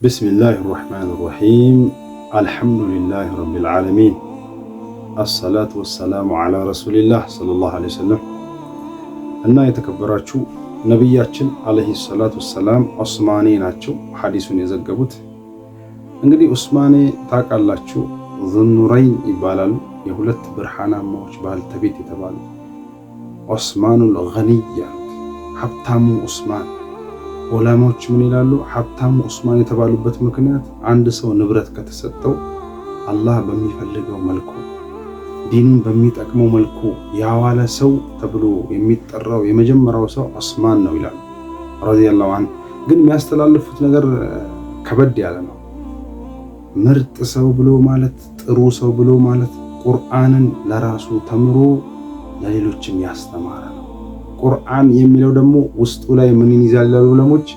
بسم الله الرحمن الرحيم الحمد لله رب العالمين الصلاة والسلام على رسول الله صلى الله عليه وسلم እና የተከበራችሁ ነብያችን አለይሂ ሰላቱ ወሰላም ዑስማኔ ናቸው ሐዲሱን የዘገቡት። እንግዲህ ዑስማኔ ታውቃላችሁ ዙኑረይን ይባላሉ። የሁለት ብርሃናማዎች ባልተቤት የተባሉ ዑስማኑል ገኒያ ሀብታሙ ዑስማን። ዑለማዎች ምን ይላሉ? ሀብታሙ ዑስማን የተባሉበት ምክንያት አንድ ሰው ንብረት ከተሰጠው አላህ በሚፈልገው መልኩ ዲኑን በሚጠቅመው መልኩ ያዋለ ሰው ተብሎ የሚጠራው የመጀመሪያው ሰው ዑስማን ነው ይላሉ ረዲየላሁ ዐንሁ። ግን የሚያስተላልፉት ነገር ከበድ ያለ ነው። ምርጥ ሰው ብሎ ማለት፣ ጥሩ ሰው ብሎ ማለት ቁርአንን ለራሱ ተምሮ ለሌሎችም ያስተማረ ነው። ቁርአን የሚለው ደግሞ ውስጡ ላይ ምን ይይዛል? ዑለሞች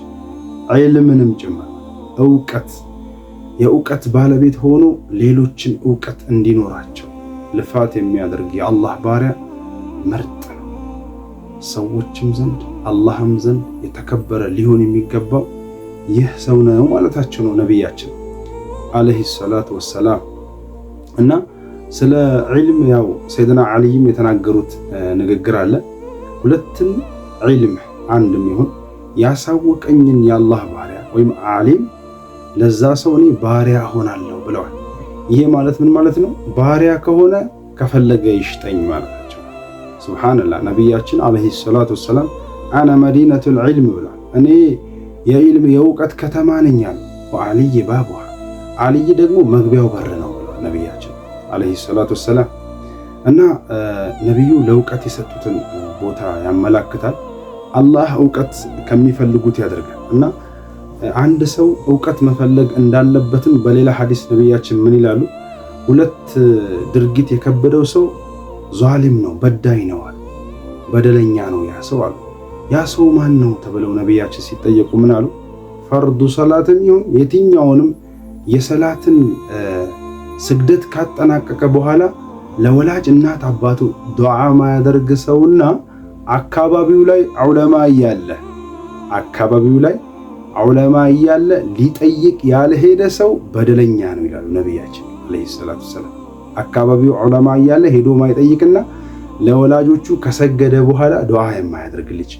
ዒልምንም ጭምር እውቀት፣ የእውቀት ባለቤት ሆኖ ሌሎችን እውቀት እንዲኖራቸው ልፋት የሚያደርግ የአላህ ባሪያ ምርጥ ነው። ሰዎችም ዘንድ አላህም ዘንድ የተከበረ ሊሆን የሚገባው ይህ ሰው ነው ማለታቸው ነው ነቢያችን አለይሂ ሰላቱ ወሰላም። እና ስለ ዒልም ያው ሰይድና ዓሊይም የተናገሩት ንግግር አለ። ሁለትን ዒልም አንድም ይሁን ያሳወቀኝን የአላህ ባሪያ ወይም ዓሊም ለዛ ሰው እኔ ባሪያ ሆናለሁ ብለዋል። ይሄ ማለት ምን ማለት ነው? ባሪያ ከሆነ ከፈለገ ይሽጠኝ ማለታቸው። ሱብሃንአላህ ነቢያችን አለይሂ ሰላቱ ወሰላም አና መዲነቱል ዒልም ብለዋል። እኔ የዒልም የእውቀት ከተማ ነኝ አሉ። ወዓሊይ ባቡሃ፣ ዓሊይ ደግሞ መግቢያው በር ነው ብለዋል ነቢያችን አለይሂ ሰላቱ ወሰላም። እና ነቢዩ ለእውቀት የሰጡትን ቦታ ያመላክታል። አላህ እውቀት ከሚፈልጉት ያደርጋል። እና አንድ ሰው እውቀት መፈለግ እንዳለበትም በሌላ ሐዲስ ነቢያችን ምን ይላሉ? ሁለት ድርጊት የከበደው ሰው ዟሊም ነው፣ በዳይ ነው፣ በደለኛ ነው ያ ሰው አሉ። ያ ሰው ማን ነው ተብለው ነቢያችን ሲጠየቁ ምን አሉ? ፈርዱ ሰላትም ይሁን የትኛውንም የሰላትን ስግደት ካጠናቀቀ በኋላ ለወላጅ እናት አባቱ ዱዓ ማያደርግ ሰውና አካባቢው ላይ ዑለማ እያለ ሊጠይቅ ያልሄደ ሰው በደለኛ ነው ይላሉ ነቢያችን አለይሂ ሰላቱ ወሰላም። አካባቢው ዑለማ እያለ ሄዶ ማይጠይቅና ለወላጆቹ ከሰገደ በኋላ ዱዓ የማያደርግ ልጅ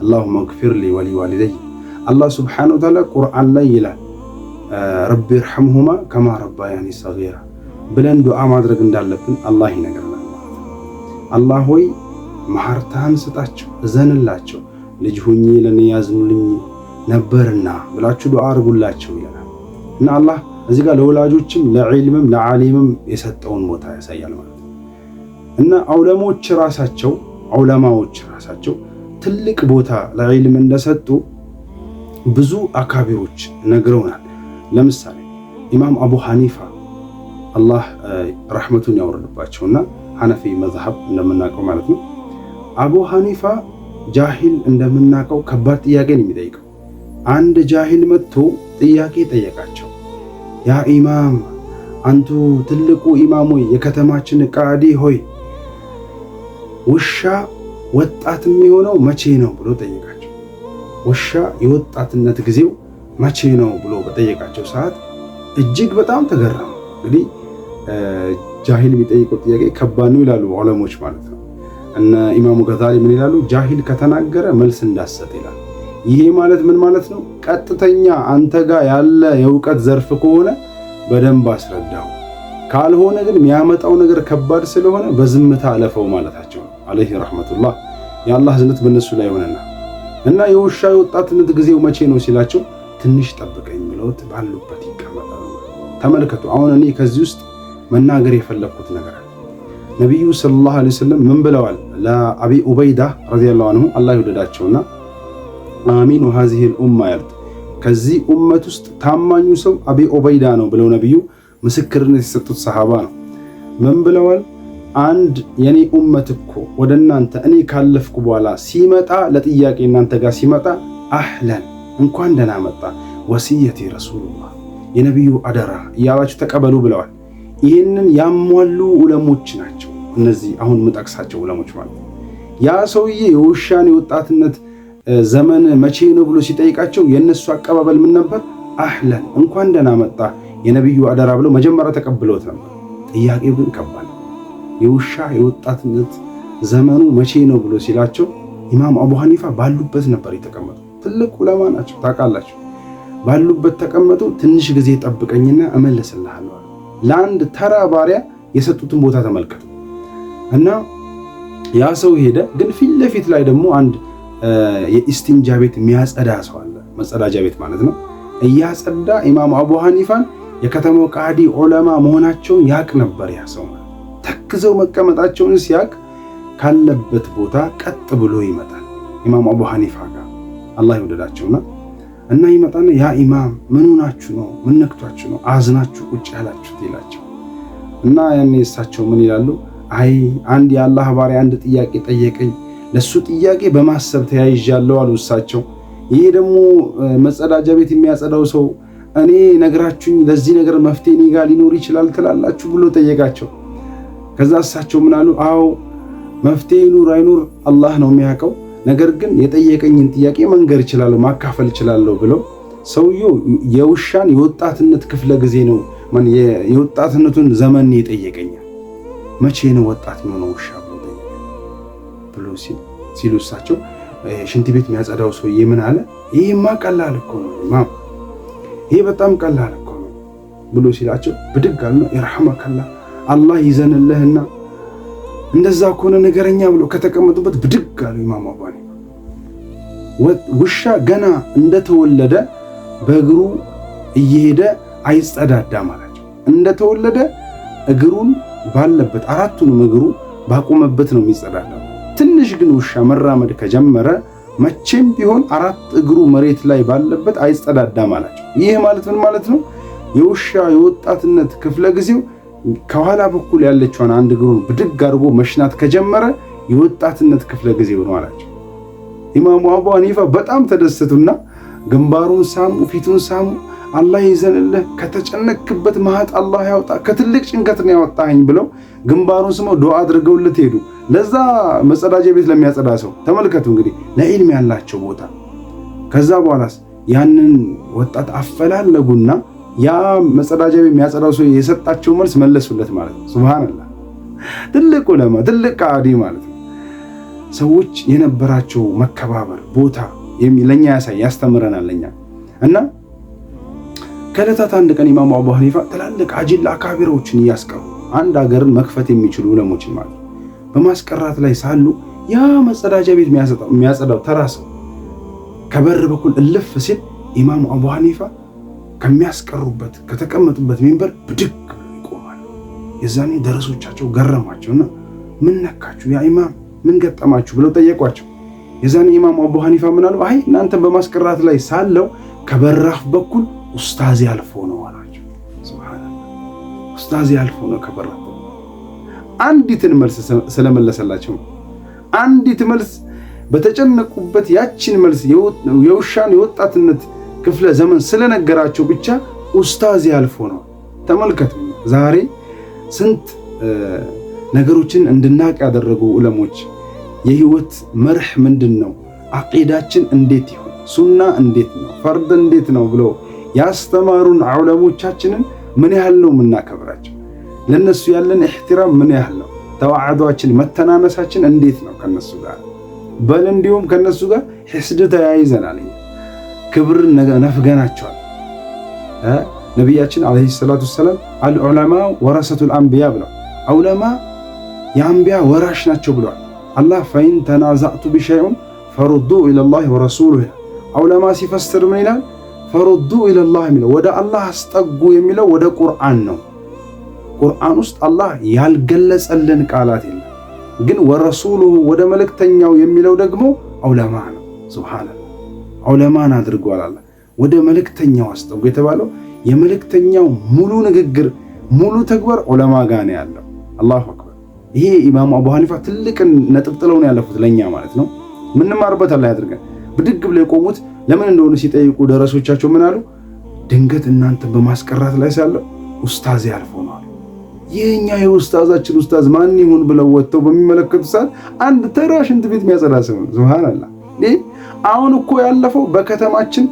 አላሁመ ግፊር ሊ ወሊዋሊደይ። አላህ ሱብሓነሁ ወተዓላ ቁርአን ላይ ይላል ረቢ ይርሐምሁማ ከማ ረባያኒ ሰጊራ ብለን ዱዓ ማድረግ እንዳለብን አላህ ይነግረናል። አላህ ሆይ መሐርታን ስጣቸው፣ እዘንላቸው፣ ልጅ ሁኚ ለኔ ያዝኑልኝ ነበርና ብላችሁ ዱዓ አድርጉላቸው ይላል። እና አላህ እዚህ ጋር ለወላጆችም ለዒልምም ለዓሊምም የሰጠውን ቦታ ያሳያል ማለት ነው። እና ዑለማዎች ራሳቸው ትልቅ ቦታ ለዒልም እንደሰጡ ብዙ አካቢሮች ነግረውናል። ለምሳሌ ኢማም አቡ ሐኒፋ አላህ ረሕመቱን ያወርድባቸውና ሐነፊ መዝሐብ እንደምናውቀው ማለት ነው። አቡ ሐኒፋ ጃሂል እንደምናውቀው ከባድ ጥያቄ ነው የሚጠይቀው። አንድ ጃሂል መጥቶ ጥያቄ ጠየቃቸው። ያ ኢማም፣ አንቱ ትልቁ ኢማም ሆይ፣ የከተማችን ቃዲ ሆይ፣ ውሻ ወጣት የሚሆነው መቼ ነው ብሎ ጠየቃቸው። ውሻ የወጣትነት ጊዜው መቼ ነው ብሎ በጠየቃቸው ሰዓት እጅግ በጣም ተገረሙ። እንግዲህ ጃሂል የሚጠይቀው ጥያቄ ከባድ ነው ይላሉ ዑለሞች ማለት ነው። እነ ኢማሙ ገዛሊ ምን ይላሉ? ጃሂል ከተናገረ መልስ እንዳሰጥ ይላል። ይሄ ማለት ምን ማለት ነው? ቀጥተኛ አንተ ጋር ያለ የእውቀት ዘርፍ ከሆነ በደንብ አስረዳው፣ ካልሆነ ግን የሚያመጣው ነገር ከባድ ስለሆነ በዝምታ አለፈው ማለታቸው ነው። አለይሂ ረሕመቱላህ የአላህ ዝነት በእነሱ ላይ ሆነና እና የውሻ የወጣትነት ጊዜው መቼ ነው ሲላቸው ትንሽ ጠብቀኝ ብለውት ባሉበት ይቀመጣሉ። ተመልከቱ። አሁን እኔ ከዚህ ውስጥ መናገር የፈለኩት ነገር አለ። ነቢዩ ሰለላሁ ዐለይሂ ወሰለም ምን ብለዋል? ለአቢ ኡበይዳ ረዲየላሁ ዐንሁ አላህ ይወደዳቸውና አሚኑ ሃዚሂል ኡማ ያሉት ከዚህ ኡመት ውስጥ ታማኙ ሰው አቢ ኡበይዳ ነው ብለው ነቢዩ ምስክርነት የሰጡት ሰሃባ ነው። ምን ብለዋል? አንድ የኔ ኡመት እኮ ወደ እናንተ እኔ ካለፍኩ በኋላ ሲመጣ ለጥያቄ እናንተ ጋር ሲመጣ አህለን እንኳን ደህና መጣ፣ ወሲየቲ ረሱሉላህ የነቢዩ አደራ እያላችሁ ተቀበሉ ብለዋል። ይህንን ያሟሉ ዑለሞች ናቸው እነዚህ አሁን የምጠቅሳቸው ዑለሞች ማለት ነው። ያ ሰውዬ የውሻን የወጣትነት ዘመን መቼ ነው ብሎ ሲጠይቃቸው የነሱ አቀባበል ምን ነበር? አህለን እንኳን ደህና መጣ የነብዩ አደራ ብለው መጀመሪያ ተቀብለውት ነበር። ጥያቄው ግን ከባድ የውሻ የወጣትነት ዘመኑ መቼ ነው ብሎ ሲላቸው ኢማም አቡ ሐኒፋ ባሉበት ነበር የተቀመጡ። ትልቅ ዑለማ ናቸው ታውቃላችሁ። ባሉበት ተቀመጡ። ትንሽ ጊዜ ጠብቀኝና እመለስልሃለሁ አሉ። ለአንድ ተራ ባሪያ የሰጡትን ቦታ ተመልከቱ። እና ያ ሰው ሄደ። ግን ፊት ለፊት ላይ ደግሞ አንድ የኢስቲንጃ ቤት የሚያጸዳ ሰው አለ። መጸዳጃ ቤት ማለት ነው። እያጸዳ ኢማም አቡ ሐኒፋን የከተማው ቃዲ ዑለማ መሆናቸውን ያቅ ነበር። ያ ሰው ማለት ተክዘው መቀመጣቸውን ሲያቅ ካለበት ቦታ ቀጥ ብሎ ይመጣል ኢማም አቡ ሐኒፋ ጋር አላህ ይወደዳቸውና እና ይመጣና ያ ኢማም ምን ሆናችሁ ነው? ምን ነክቷችሁ ነው አዝናችሁ ቁጭ ያላችሁት ይላቸው። እና ያኔ እሳቸው ምን ይላሉ? አይ አንድ የአላህ ባሪያ አንድ ጥያቄ ጠየቀኝ፣ ለሱ ጥያቄ በማሰብ ተያይዣለሁ አሉ እሳቸው። ይሄ ደግሞ መጸዳጃ ቤት የሚያጸዳው ሰው እኔ ነግራችሁኝ ለዚህ ነገር መፍትሄ እኔ ጋር ሊኖር ይችላል ትላላችሁ ብሎ ጠየቃቸው። ከዛ እሳቸው ምን አሉ? አዎ መፍትሄ ይኑር አይኑር አላህ ነው የሚያውቀው፣ ነገር ግን የጠየቀኝን ጥያቄ መንገር እችላለሁ ማካፈል እችላለሁ ብለው ሰውየው የውሻን የወጣትነት ክፍለ ጊዜ ነው የወጣትነቱን ዘመን የጠየቀኝ መቼ ነው ወጣት የሚሆነው ውሻ ብሎ ሲሉ እሳቸው ሽንት ቤት የሚያጸዳው ሰውዬ ምን አለ? ይሄማ ቀላል እኮ ነው ኢማም፣ ይሄ በጣም ቀላል እኮ ነው ብሎ ሲላቸው ብድግ አሉ። ይርሐመከላህ አላህ ይዘንልህና እንደዛ ከሆነ ነገረኛ ብሎ ከተቀመጡበት ብድግ አሉ ኢማም አቡ ሐኒፋ። ውሻ ገና እንደተወለደ በእግሩ እየሄደ አይጸዳዳም አላቸው። እንደተወለደ እግሩን ባለበት አራቱንም እግሩ ባቆመበት ነው የሚጸዳዳው። ትንሽ ግን ውሻ መራመድ ከጀመረ መቼም ቢሆን አራት እግሩ መሬት ላይ ባለበት አይጸዳዳም አላቸው። ይህ ማለት ምን ማለት ነው? የውሻ የወጣትነት ክፍለ ጊዜው ከኋላ በኩል ያለችውን አንድ እግሩን ብድግ አድርጎ መሽናት ከጀመረ የወጣትነት ክፍለ ጊዜው ነው አላቸው። ኢማሙ አቡ ሐኒፋ በጣም ተደሰቱና ግንባሩን ሳሙ፣ ፊቱን ሳሙ። አላህ ይዘንልህ፣ ከተጨነክበት ማህጥ አላህ ያውጣ፣ ከትልቅ ጭንቀት ነው ያወጣኸኝ ብለው ግንባሩን ስመው ዱዓ አድርገውለት ሄዱ። ለዛ መጸዳጃ ቤት ለሚያጸዳ ሰው ተመልከቱ እንግዲህ ለኢልም ያላቸው ቦታ። ከዛ በኋላስ ያንን ወጣት አፈላለጉና ያ መጸዳጃ ቤት የሚያጸዳው ሰው የሰጣቸው መልስ መለሱለት ማለት ነው። ሱብሃንአላህ ትልቅ ዑለማ ትልቅ ቃዲ ማለት ነው። ሰዎች የነበራቸው መከባበር ቦታ ለኛ ያስተምረናል ለኛ። እና ከዕለታት አንድ ቀን ኢማሙ አቡ ሐኒፋ ትላልቅ አጅል አካቢሮችን እያስቀሩ አንድ ሀገርን መክፈት የሚችሉ ዑለሞችን ማለት በማስቀራት ላይ ሳሉ ያ መጸዳጃ ቤት የሚያጸዳው ተራ ሰው ከበር በኩል እልፍ ሲል ኢማሙ አቡ ሐኒፋ ከሚያስቀሩበት ከተቀመጡበት ሚንበር ብድግ ብለው ይቆማሉ። የዛኔ ደረሶቻቸው ገረማቸውና ምን ነካችሁ ያ ኢማም ምን ገጠማችሁ ብለው ጠየቋቸው። የዛኔ ኢማሙ አቡ ሐኒፋ ምን አሉ? አይ እናንተ በማስቀራት ላይ ሳለው ከበራፍ በኩል ኡስታዝ ያልፎ ነው አላቸው። ሱብሃንአላህ ኡስታዝ ያልፎ ነው ከበራፍ በኩል። አንዲትን መልስ ስለመለሰላቸው አንዲት መልስ በተጨነቁበት ያችን መልስ የውሻን የወጣትነት ክፍለ ዘመን ስለነገራቸው ብቻ ኡስታዝ ያልፎ ነው። ተመልከቱ ዛሬ ስንት ነገሮችን እንድናቅ ያደረጉ ዑለሞች የህይወት መርህ ምንድነው፣ አቂዳችን እንዴት ይሁን፣ ሱና እንዴት ነው፣ ፈርድ እንዴት ነው ብለው ያስተማሩን ዑለሞቻችንን ምን ያህል ነው የምናከብራቸው? ለነሱ ያለን ኢህቲራም ምን ያህል ነው? ተዋዕዷችን መተናነሳችን እንዴት ነው ከነሱ ጋር? በል እንዲሁም ከነሱ ጋር ሂስድ ተያይዘናል። ክብርን ነፍገናቸዋል። ነቢያችን አለይሂ ሰላቱ ወሰላም አልዑለማ ወረሰቱል አንቢያ ብለው ዑለማ የአንቢያ ወራሽ ናቸው ብለዋል። አላህ ፈኢን ተናዛዕቱ ቢሸይኡን ፈሩዱ ኢለላሂ ወረሱሉሁ። ዑለማ ሲፈስር ምን ይላል? ፈሩዱ ኢለላህ የሚለው ወደ አላህ አስጠጉ የሚለው ወደ ቁርአን ነው። ቁርአን ውስጥ አላህ ያልገለጸልን ቃላት የለም። ግን ወረሱሉሁ ወደ መልእክተኛው የሚለው ደግሞ ዑለማ ነው። ሱብሃንአላህ ዑለማን አድርጓል አላህ ወደ መልእክተኛው አስጠጉ የተባለው የመልእክተኛው ሙሉ ንግግር ሙሉ ተግባር ዑለማ ጋር ነው ያለው። አላሁ አክበር። ይሄ ኢማሙ አቡ ሐኒፋ ትልቅ ነጥብ ጥለው ነው ያለፉት ለኛ ማለት ነው። ምንማርበት አላህ ያድርገን። ብድግ ብለው የቆሙት ለምን እንደሆነ ሲጠይቁ ደረሶቻቸው ምን አሉ? ድንገት እናንተ በማስቀራት ላይ ሳለው ኡስታዝ ያልፎ ነው አሉ። የኛ የኡስታዛችን ኡስታዝ ማን ይሁን ብለው ወጥተው በሚመለከቱ ሰዓት አንድ ተራ ሽንት ቤት የሚያጸዳ ሰው ነው። ሱብሃንአላህ። አሁን እኮ ያለፈው በከተማችን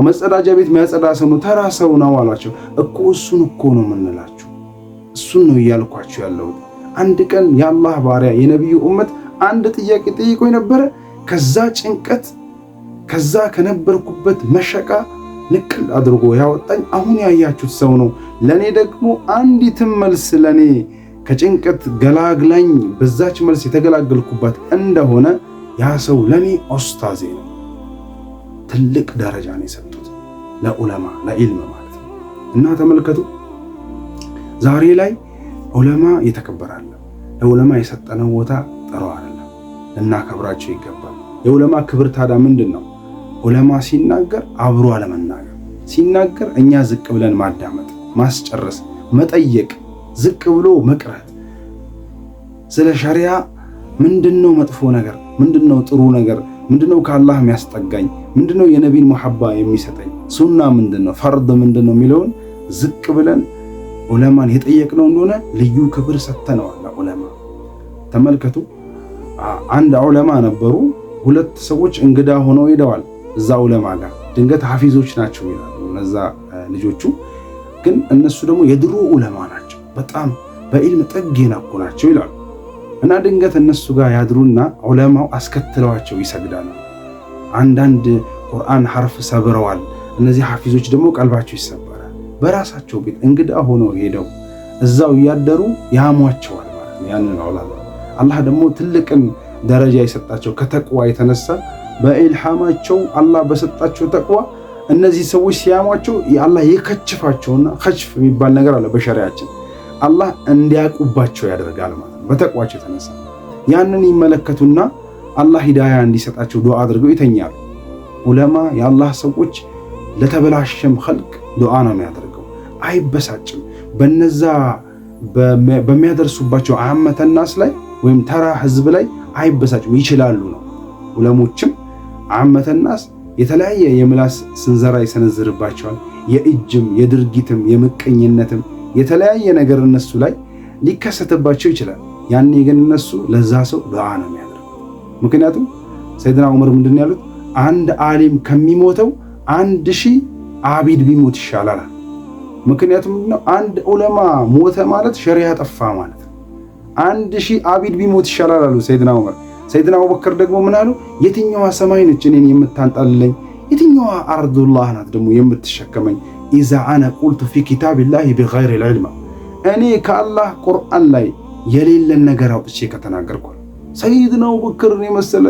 መጸዳጃ ቤት የሚያጸዳ ሰው ነው፣ ተራ ሰው ነው አሏቸው። እኮ እሱን እኮ ነው የምንላችሁ፣ እሱን ነው እያልኳችሁ ያለሁት። አንድ ቀን የአላህ ባሪያ የነቢዩ ኡመት አንድ ጥያቄ ጠይቆኝ ነበረ። ከዛ ጭንቀት ከዛ ከነበርኩበት መሸቃ ንቅል አድርጎ ያወጣኝ አሁን ያያችሁት ሰው ነው። ለኔ ደግሞ አንዲትም መልስ ለኔ ከጭንቀት ገላግላኝ በዛች መልስ የተገላገልኩባት እንደሆነ ያ ሰው ለኔ ኡስታዜ ነው። ትልቅ ደረጃ ነው የሰጡት ለዑለማ ለኢልም ማለት ነው። እና ተመልከቱ ዛሬ ላይ ዑለማ የተከበራለ። ለዑለማ የሰጠነው ቦታ ጥሩ አይደለም፣ ልናከብራቸው ይገባል። የዑለማ ክብር ታዲያ ምንድን ነው? ዑለማ ሲናገር አብሮ አለመናገር፣ ሲናገር እኛ ዝቅ ብለን ማዳመጥ፣ ማስጨረስ፣ መጠየቅ፣ ዝቅ ብሎ መቅረት። ስለ ሸሪዓ ምንድነው መጥፎ ነገር፣ ምንድነው ጥሩ ነገር፣ ምንድነው ከአላህ የሚያስጠጋኝ፣ ምንድነው የነቢን መሐባ የሚሰጠኝ፣ ሱና ምንድነው፣ ፈርድ ምንድነው የሚለውን ዝቅ ብለን ዑለማን የጠየቅነው እንደሆነ ልዩ ክብር ሰጥተነዋል። ዑለማ ተመልከቱ፣ አንድ ዑለማ ነበሩ። ሁለት ሰዎች እንግዳ ሆነው ሄደዋል እዛ ዑለማ ጋር። ድንገት ሐፊዞች ናቸው ይላሉ እነዛ ልጆቹ፣ ግን እነሱ ደግሞ የድሮ ዑለማ ናቸው፣ በጣም በኢልም ጥግ የነቁ ናቸው ይላሉ። እና ድንገት እነሱ ጋር ያድሩና ዑለማው አስከትለዋቸው ይሰግዳሉ። አንዳንድ ቁርአን ሐርፍ ሰብረዋል። እነዚህ ሐፊዞች ደግሞ ቀልባቸው ይሰበራል። በራሳቸው ቤት እንግዳ ሆነው ሄደው እዛው እያደሩ ያሟቸዋል ማለት ነው ያንን ዑለማ። አላህ ደግሞ ትልቅን ደረጃ የሰጣቸው ከተቅዋ የተነሳ በኢልሃማቸው አላህ በሰጣቸው ተቅዋ እነዚህ ሰዎች ሲያሟቸው አላህ የከችፋቸውና ከችፍ የሚባል ነገር አለ በሸሪዓችን። አላህ እንዲያውቁባቸው ያደርጋል ማለት ነው በተቅዋቸው የተነሳ። ያንን ይመለከቱና አላህ ሂዳያ እንዲሰጣቸው ዱዓ አድርገው ይተኛሉ። ዑለማ የአላህ ሰዎች ለተበላሸም ኸልቅ ዱዓ ነው የሚያደርገው፣ አይበሳጭም። በነዛ በሚያደርሱባቸው አመተናስ ላይ ወይም ተራ ህዝብ ላይ አይበሳጭም፣ ይችላሉ ነው። ዑለሞችም አመተናስ የተለያየ የምላስ ስንዘራ ይሰነዝርባቸዋል፣ የእጅም የድርጊትም የምቀኝነትም የተለያየ ነገር እነሱ ላይ ሊከሰትባቸው ይችላል። ያኔ ግን እነሱ ለዛ ሰው ዱዓ ነው የሚያደርጉት። ምክንያቱም ሰይድና ዑመር ምንድን ያሉት? አንድ ዓሊም ከሚሞተው 1000 አቢድ ቢሞት ይሻላል። ምክንያቱም አንድ ዑለማ ሞተ ማለት ሸሪዓ ጠፋ ማለት ነው። 1000 አቢድ ቢሞት ይሻላል አሉ ሰይድና ዑመር። ሰይድና አቡበከር ደግሞ ምን አሉ? የትኛዋ ሰማይ ነች እኔን የምታንጣልለኝ? የትኛዋ አርዱላህ ናት ደግሞ የምትሸከመኝ? ኢዛ አነ ቁልቱ ፊ ኪታቢላሂ ቢገይሪ ልዕልም፣ እኔ ከአላህ ቁርአን ላይ የሌለን ነገር አውጥቼ ከተናገርኩ። ሰይድና አቡበክርን የመሰለ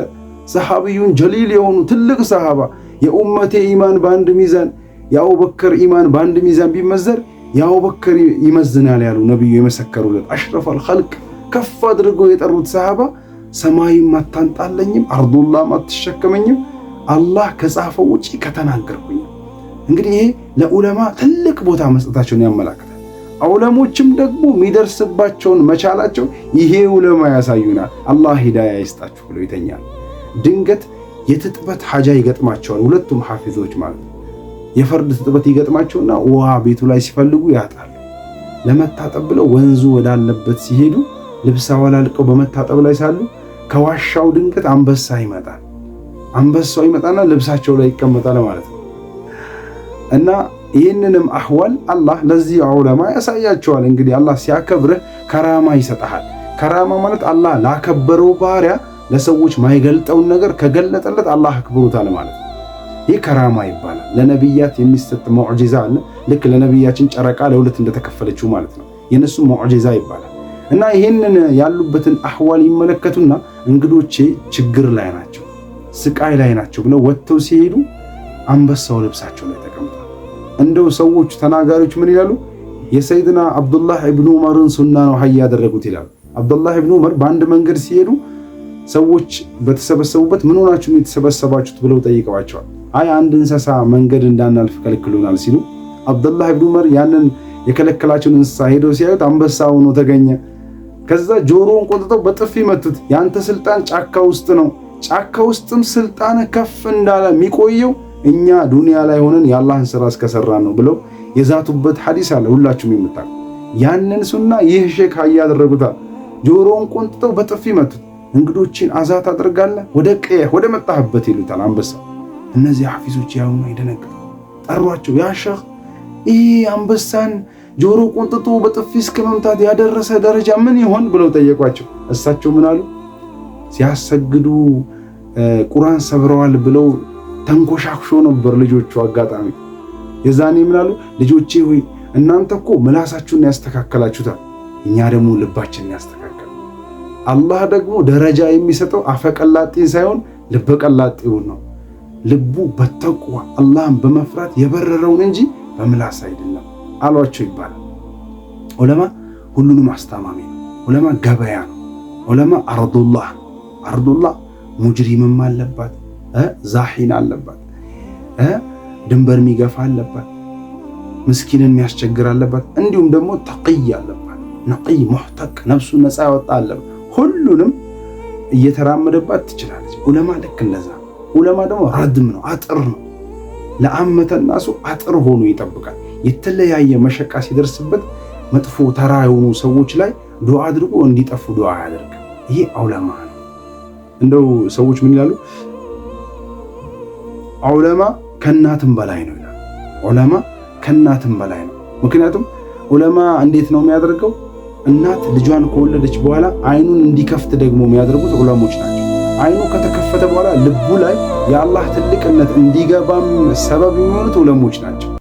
ሰሃቢዩን ጀሊል የሆኑ ትልቅ ሰሃባ፣ የኡመቴ ኢማን በአንድ ሚዛን የአቡበከር ኢማን በአንድ ሚዛን ቢመዘር የአቡበከር ይመዝናል ያሉ ነቢዩ የመሰከሩለት አሽረፈል ኸልቅ ከፍ አድርገው የጠሩት ሰሃባ ሰማይም አታንጣለኝም አርዱላህም አትሸከመኝም አላህ ከጻፈው ውጪ ከተናገርኩኝ። እንግዲህ ይሄ ለዑለማ ትልቅ ቦታ መስጠታቸውን ያመላክታል። ዑለሞችም ደግሞ የሚደርስባቸውን መቻላቸው ይሄ ዑለማ ያሳዩናል። አላህ ሂዳያ ይስጣችሁ ብሎ ይተኛል። ድንገት የትጥበት ሐጃ ይገጥማቸዋል። ሁለቱም ሐፊዞች ማለት ነው። የፈርድ ትጥበት ይገጥማቸውና ውሃ ቤቱ ላይ ሲፈልጉ ያጣሉ። ለመታጠብ ብለው ወንዙ ወዳለበት ሲሄዱ ልብስ አወላልቀው በመታጠብ ላይ ሳሉ ከዋሻው ድንገት አንበሳ ይመጣል። አንበሳው ይመጣና ልብሳቸው ላይ ይቀመጣል ማለት ነው። እና ይህንንም አህዋል አላህ ለዚህ ዑለማ ያሳያቸዋል። እንግዲህ አላህ ሲያከብርህ ከራማ ይሰጣል። ከራማ ማለት አላህ ላከበረው ባሪያ ለሰዎች ማይገልጠውን ነገር ከገለጠለት አላህ አክብሮታል ማለት ነው። ይህ ከራማ ይባላል። ለነቢያት የሚሰጥ ሙዕጂዛ አለ። ልክ ለነቢያችን ጨረቃ ለሁለት እንደተከፈለችው ማለት ነው። የነሱ ሙዕጂዛ ይባላል። እና ይህንን ያሉበትን አህዋል ይመለከቱና እንግዶቼ ችግር ላይ ናቸው፣ ስቃይ ላይ ናቸው ብለው ወጥተው ሲሄዱ አንበሳው ልብሳቸው ላይ ተቀምጧል። እንደው ሰዎች ተናጋሪዎች ምን ይላሉ? የሰይድና አብዱላህ ኢብኑ ዑመርን ሱና ነው ሀይ ያደረጉት ይላሉ። አብዱላህ ኢብኑ ዑመር በአንድ መንገድ ሲሄዱ ሰዎች በተሰበሰቡበት ምን ሆናችሁ የተሰበሰባችሁት ብለው ጠይቀዋቸዋል። አይ አንድ እንስሳ መንገድ እንዳናልፍ ከልክሉናል ሲሉ አብዱላህ ኢብኑ ዑመር ያንን የከለከላቸውን እንስሳ ሄደው ሲያዩት አንበሳ ሆኖ ተገኘ። ከዛ ጆሮውን ቆጥተው በጥፊ መቱት። ያንተ ስልጣን ጫካ ውስጥ ነው፣ ጫካ ውስጥም ስልጣን ከፍ እንዳለ የሚቆየው እኛ ዱንያ ላይ ሆነን የአላህን ስራ እስከሰራን ነው ብለው የዛቱበት ሐዲስ አለ፣ ሁላችሁም የምታውቁ። ያንን ሱና ይህ ሼክ ሀይ ያደረጉታል። ጆሮውን ቆንጥተው በጥፊ መቱት። እንግዶችን አዛት አድርጋለህ ወደ ቀየ ወደ መጣህበት ይሉታል አንበሳ። እነዚህ ሐፊዞች ያውኑ ይደነግጣሉ። ጠሯቸው። ያ ሸህ ይህ አንበሳን ጆሮ ቆንጥጦ በጥፊ እስከ መምታት ያደረሰ ደረጃ ምን ይሆን ብለው ጠየቋቸው። እሳቸው ምን አሉ? ሲያሰግዱ ቁርአን ሰብረዋል ብለው ተንኮሻክሾ ነበር ልጆቹ። አጋጣሚ የዛኔ ምን አሉ? ልጆቼ ሆይ እናንተ እኮ ምላሳችሁን ያስተካከላችሁታል፣ እኛ ደግሞ ልባችንን ያስተካከል። አላህ ደግሞ ደረጃ የሚሰጠው አፈቀላጤን ሳይሆን ልበቀላጤውን ነው። ልቡ በተቅዋ አላህን በመፍራት የበረረውን እንጂ በምላስ አይደለም አሏቸው ይባላል። ዑለማ ሁሉንም አስታማሚ ነው። ዑለማ ገበያ ነው። ዑለማ አርዱላህ አርዱላህ ሙጅሪምም አለባት፣ ዛሒን አለባት፣ ድንበር የሚገፋ አለባት፣ ምስኪንን የሚያስቸግር አለባት፣ እንዲሁም ደግሞ ተቅይ አለባት፣ ነቅይ ሙሕተቅ ነፍሱን ነፃ ያወጣ አለባት። ሁሉንም እየተራመደባት ትችላለች። ዑለማ ልክ እንደዛ። ዑለማ ደግሞ ረድም ነው፣ አጥር ነው። ለአመተ ናሱ አጥር ሆኖ ይጠብቃል። የተለያየ መሸቃ ሲደርስበት መጥፎ ተራ የሆኑ ሰዎች ላይ ዱዓ አድርጎ እንዲጠፉ ዱዓ ያደርጋል። ይሄ ዑለማ ነው። እንደው ሰዎች ምን ይላሉ? ዑለማ ከእናትም በላይ ነው ይላሉ። ዑለማ ከእናትም በላይ ነው። ምክንያቱም ዑለማ እንዴት ነው የሚያደርገው? እናት ልጇን ከወለደች በኋላ አይኑን እንዲከፍት ደግሞ የሚያደርጉት ዑለሞች ናቸው። አይኑ ከተከፈተ በኋላ ልቡ ላይ የአላህ ትልቅነት እንዲገባም ሰበብ የሚሆኑት ዑለሞች ናቸው።